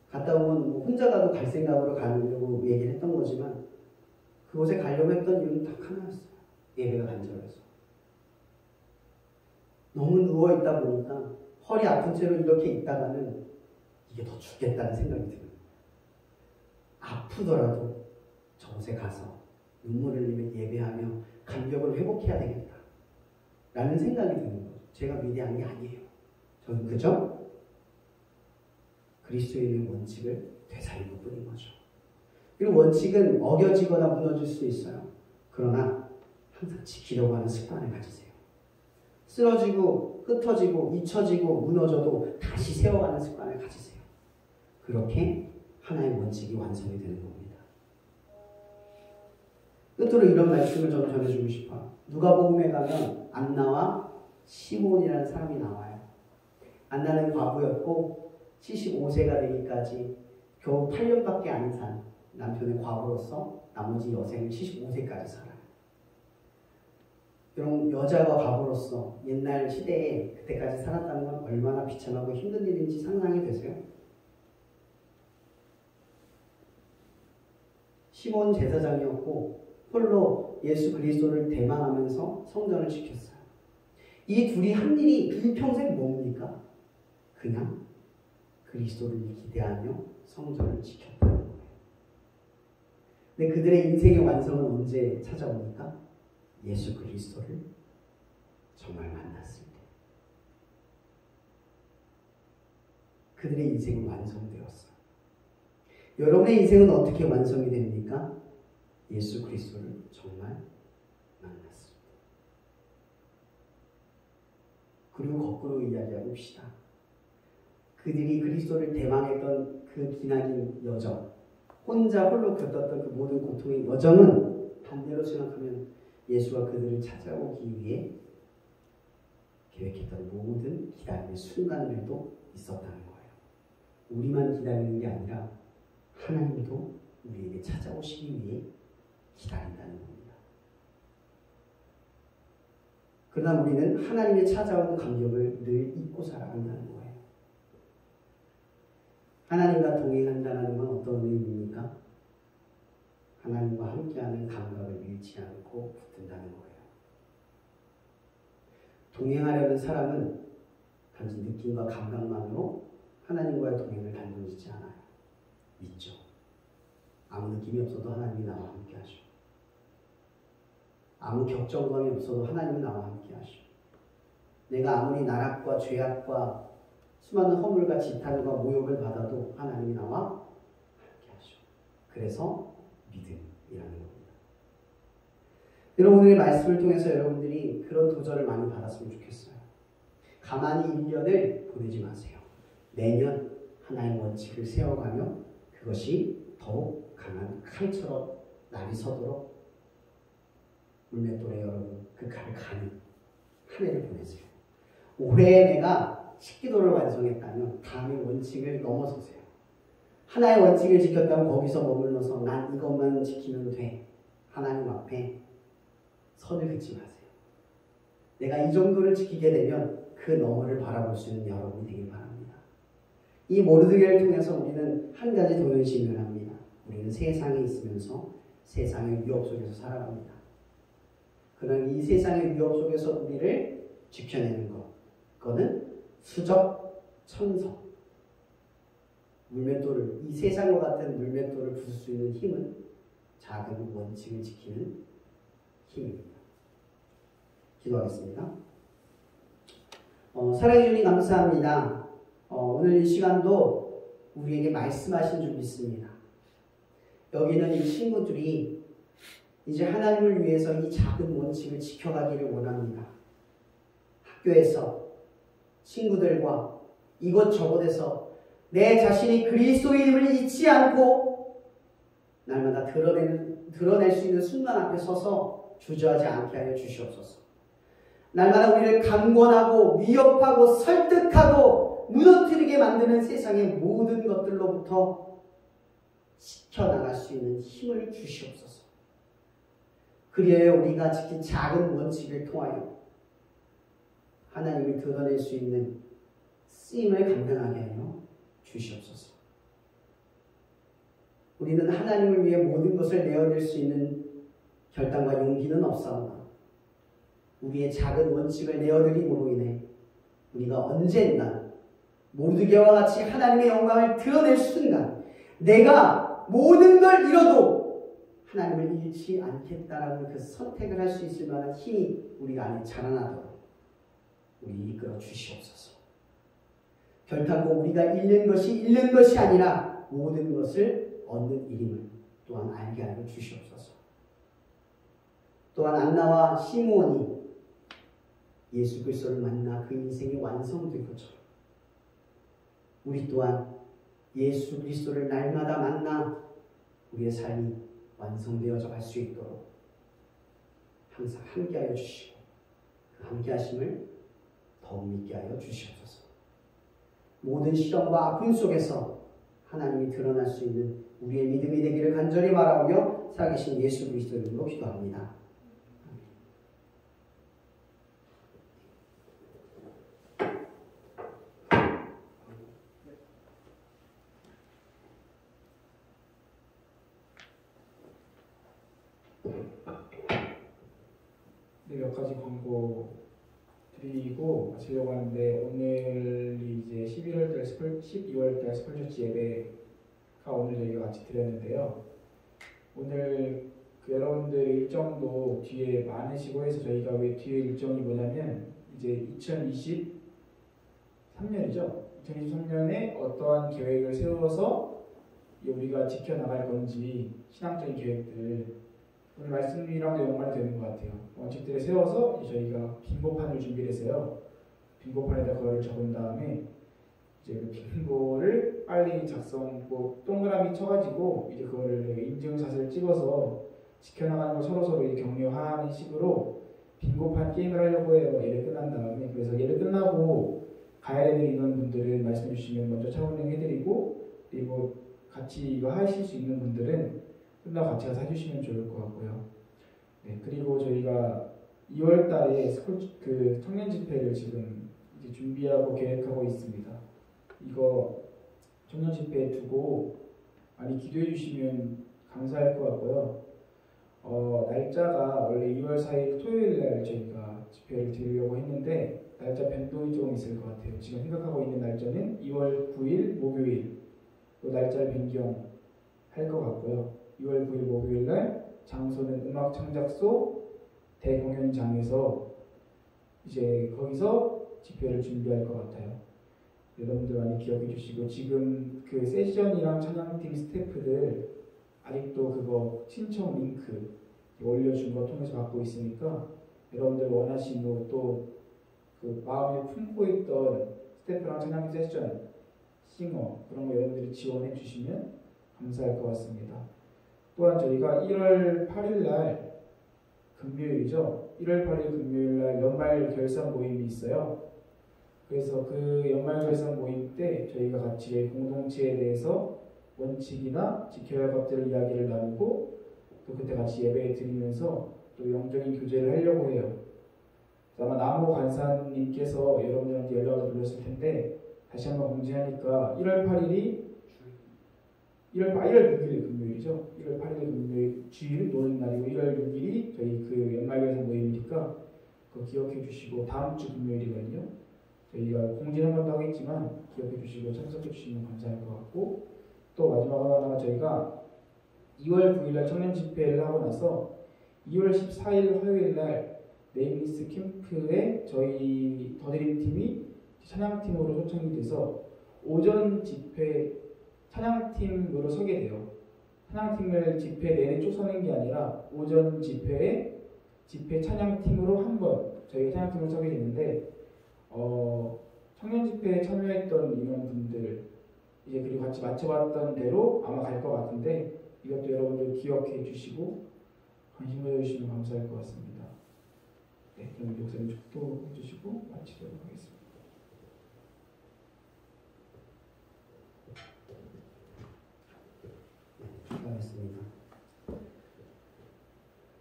갔다 오면 뭐 혼자 가도 갈 생각으로 가려고 얘기를 했던 거지만 그곳에 가려고 했던 이유는 딱 하나였어요. 예배가 간절해서. 너무 누워있다 보니까 허리 아픈 채로 이렇게 있다가는 이게 더 죽겠다는 생각이 들어요. 아프더라도 저곳에 가서 눈물을 흘리며 예배하며 감격을 회복해야 되겠다 라는 생각이 드는 거죠. 제가 위대한 게 아니에요. 저는 그저 그리스도인의 원칙을 되살린 것뿐인 거죠. 그리고 원칙은 어겨지거나 무너질 수 있어요. 그러나 항상 지키려고 하는 습관을 가지세요. 쓰러지고 흩어지고 잊혀지고 무너져도 다시 세워가는 습관을 가지세요. 그렇게 하나의 원칙이 완성이 되는 겁니다. 끝으로 이런 말씀을 저는 전해주고 싶어요. 누가복음에 가면 안나와 시몬이라는 사람이 나와요. 안나는 과부였고 75세가 되기까지 겨우 8년밖에 안 산 남편의 과부로서 나머지 여생을 75세까지 살아요. 여러분, 여자가 과부로서 옛날 시대에 그때까지 살았다는 건 얼마나 비참하고 힘든 일인지 상상이 되세요? 시몬 제사장이었고 홀로 예수 그리스도를 대망하면서 성전을 지켰어요. 이 둘이 한 일이 일평생 뭡니까? 그냥 그리스도를 기대하며 성전을 지켰다는 거예요. 근데 그들의 인생의 완성은 언제 찾아옵니까? 예수 그리스도를 정말 만났을 때. 그들의 인생은 완성되었어요. 여러분의 인생은 어떻게 완성이 됩니까? 예수 그리스도를 정말 만났을 때. 그리고 거꾸로 이야기해 봅시다. 그들이 그리스도를 대망했던 그 기나긴 여정, 혼자 홀로 겪었던 그 모든 고통의 여정은 반대로 생각하면 예수가 그들을 찾아오기 위해 계획했던 모든 기다림의 순간들도 있었다는 거예요. 우리만 기다리는 게 아니라 하나님도 우리에게 찾아오시기 위해 기다린다는 겁니다. 그러나 우리는 하나님의 찾아오는 감격을 늘 잊고 살아간다는 거예요. 하나님과 동행한다는 건 어떤 의미입니까? 하나님과 함께하는 감각을 잃지 않고 붙든다는 거예요. 동행하려는 사람은 단지 느낌과 감각만으로 하나님과의 동행을 단정짓지 않아요. 믿죠. 아무 느낌이 없어도 하나님이 나와 함께 하셔. 아무 격정감이 없어도 하나님이 나와 함께 하셔. 내가 아무리 나락과 죄악과 수많은 허물과 지탄과 모욕을 받아도 하나님이 나와 함께 하셔. 그래서 믿음이라는 겁니다. 여러분, 오늘의 말씀을 통해서 여러분들이 그런 도전을 많이 받았으면 좋겠어요. 가만히 1년을 보내지 마세요. 매년 하나의 원칙을 세워가며 그것이 더욱 강한 칼처럼 날이 서도록 물맷돌에 여러분 그 칼을 가는 한 해를 보내세요. 올해 내가 식기도를 완성했다면 다음의 원칙을 넘어서세요. 하나의 원칙을 지켰다면 거기서 머물러서 난 이것만 지키면 돼. 하나님 앞에 선을 긋지 마세요. 내가 이 정도를 지키게 되면 그 너머를 바라볼 수 있는 여러분이 되길 바랍니다. 이 모르드게를 통해서 우리는 한 가지 동행심을 합니다. 우리는 세상에 있으면서 세상의 위협 속에서 살아갑니다. 그런 이 세상의 위협 속에서 우리를 지켜내는 것. 그거는 수적 천성. 물맷돌을, 이 세상과 같은 물맷돌을 부술 수 있는 힘은 작은 원칙을 지키는 힘입니다. 기도하겠습니다. 사랑해 주님 감사합니다. 오늘 이 시간도 우리에게 말씀하신 줄 믿습니다. 여기는 이 친구들이 이제 하나님을 위해서 이 작은 원칙을 지켜가기를 원합니다. 학교에서 친구들과 이곳저곳에서 내 자신이 그리스도인임을 잊지 않고 날마다 드러낼 수 있는 순간 앞에 서서 주저하지 않게 하여 주시옵소서. 날마다 우리를 강권하고 위협하고 설득하고 무너뜨리게 만드는 세상의 모든 것들로부터 지켜나갈 수 있는 힘을 주시옵소서. 그리하여 우리가 지킨 작은 원칙을 통하여 하나님을 드러낼 수 있는 쓰임을 감당하게 하여 주시옵소서. 우리는 하나님을 위해 모든 것을 내어낼 수 있는 결단과 용기는 없사오나 우리의 작은 원칙을 내어드림으로 인해 우리가 언젠가 모르드게와 같이 하나님의 영광을 드러낼 순간 내가 모든 걸 잃어도 하나님을 잃지 않겠다라는 그 선택을 할 수 있을 만한 힘이 우리 안에 자라나도록 우리 이끌어 주시옵소서. 결단코 우리가 잃는 것이 아니라 모든 것을 얻는 일임을 또한 알게 하여 주시옵소서. 또한 안나와 시므온이 예수 그리스도를 만나 그 인생이 완성된 것처럼 우리 또한 예수 그리스도를 날마다 만나 우리의 삶이 완성되어져 갈 수 있도록 항상 함께하여 주시고 그 함께하심을 더욱 믿게 하여 주시옵소서. 모든 시련과 아픔 속에서 하나님이 드러날 수 있는 우리의 믿음이 되기를 간절히 바라오며 살아계신 예수 그리스도의 이름으로 기도합니다. 네, 몇 가지 광고 드리고 마치려고 하는데 오늘이 이제 12월달 스펄처치 예배가 오늘 저희가 같이 드렸는데요. 오늘 그 여러분들 일정도 뒤에 많으시고 해서 저희가 왜 뒤에 일정이 뭐냐면 이제 2023년이죠. 2023년에 어떠한 계획을 세워서 우리가 지켜나갈 건지 신앙적인 계획들 오늘 말씀이랑도 연관이 되는 것 같아요. 원칙들을 세워서 저희가 빙고판을 준비했어요. 빙고판에다 그거를 적은 다음에 이제 그 빙고를 빨리 동그라미 쳐가지고 이제 그거를 인증샷을 찍어서 지켜나가는 걸 서로 이제 격려하는 식으로 빙고판 게임을 하려고 해요. 예배 끝난 다음에. 그래서 예배 끝나고 가야 되는 인원분들은 말씀해 주시면 먼저 차원행 해드리고 그리고 같이 이거 하실 수 있는 분들은 끝나고 같이 가서 해주시면 좋을 것 같고요. 네, 그리고 저희가 2월달에 그 청년 집회를 지금 이제 준비하고 계획하고 있습니다. 이거 청년 집회 두고 많이 기도해 주시면 감사할 것 같고요. 날짜가 원래 2월 4일 토요일 날 저희가 집회를 드리려고 했는데 날짜 변동이 조금 있을 것 같아요. 지금 생각하고 있는 날짜는 2월 9일 목요일 날짜를 변경할 것 같고요. 2월 9일 목요일 날 장소는 음악 창작소 대공연장에서 이제 거기서 집회를 준비할 것 같아요. 여러분들 많이 기억해 주시고 지금 그 세션이랑 찬양팀 스태프들 아직도 그거 신청 링크 올려준 거 통해서 받고 있으니까 여러분들 원하시는 또 그 마음에 품고 있던 스태프랑 찬양 세션 싱어 그런 거 여러분들이 지원해 주시면 감사할 것 같습니다. 또한 저희가 1월 8일 날 금요일이죠. 1월 8일 금요일 날 연말 결산 모임이 있어요. 그래서 그 연말 결산 모임 때 저희가 같이 공동체에 대해서 원칙이나 지켜야 할 것들을 이야기를 나누고 또 그때 같이 예배 드리면서 또 영적인 교제를 하려고 해요. 아마 나무 관사님께서 여러분들한테 연락을 드렸을 텐데 다시 한번 공지하니까 1월 8일 금요일 금요일이죠. 1월 8일 금요일 주일 노는 날이고 1월 6일이 저희 그 연말교회에서 모임이니까 그거 기억해 주시고 다음 주 금요일이거든요. 저희가 공지는 한 번 더 하겠지만 기억해 주시고 참석해 주시면 감사할 것 같고 또 마지막 하나 저희가 2월 9일날 청년 집회를 하고 나서 2월 14일 화요일날 네임리스 캠프에 저희 더드림팀이 찬양팀으로 초청이 돼서 오전 집회 찬양팀으로 서게 돼요. 찬양팀을 집회 내내 쭉 서는 게 아니라 오전 집회에 집회 찬양팀으로 한 번 저희가 찬양팀을 서게 되는데 청년 집회에 참여했던 인원분들 이제 그리고 같이 맞춰봤던 대로 아마 갈 것 같은데 이것도 여러분들 기억해 주시고 관심 가져주시면 감사할 것 같습니다. 네, 그럼 목사님 축도해 주시고 마치도록 하겠습니다. 축하하겠습니다.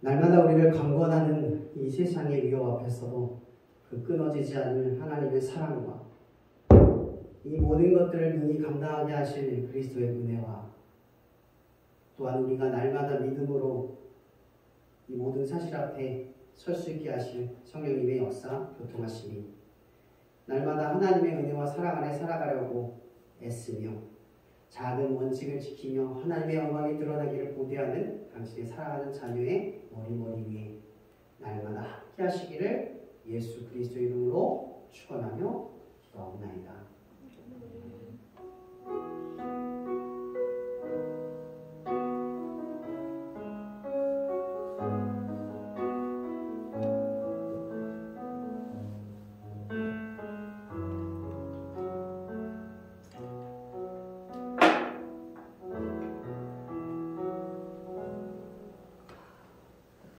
날마다 우리를 강권하는 이 세상의 위협 앞에서도 그 끊어지지 않을 하나님의 사랑과 이 모든 것들을 능히 감당하게 하실 그리스도의 은혜와 또한 우리가 날마다 믿음으로 이 모든 사실 앞에 설 수 있게 하실 성령님의 역사, 교통하심이 날마다 하나님의 은혜와 사랑 안에 살아가려고 애쓰며 작은 원칙을 지키며 하나님의 영광이 드러나기를 고대하는 당신의 사랑하는 자녀의 머리 위에 날마다 함께 하시기를 예수 그리스도 이름으로 축원하며 기도하옵나이다.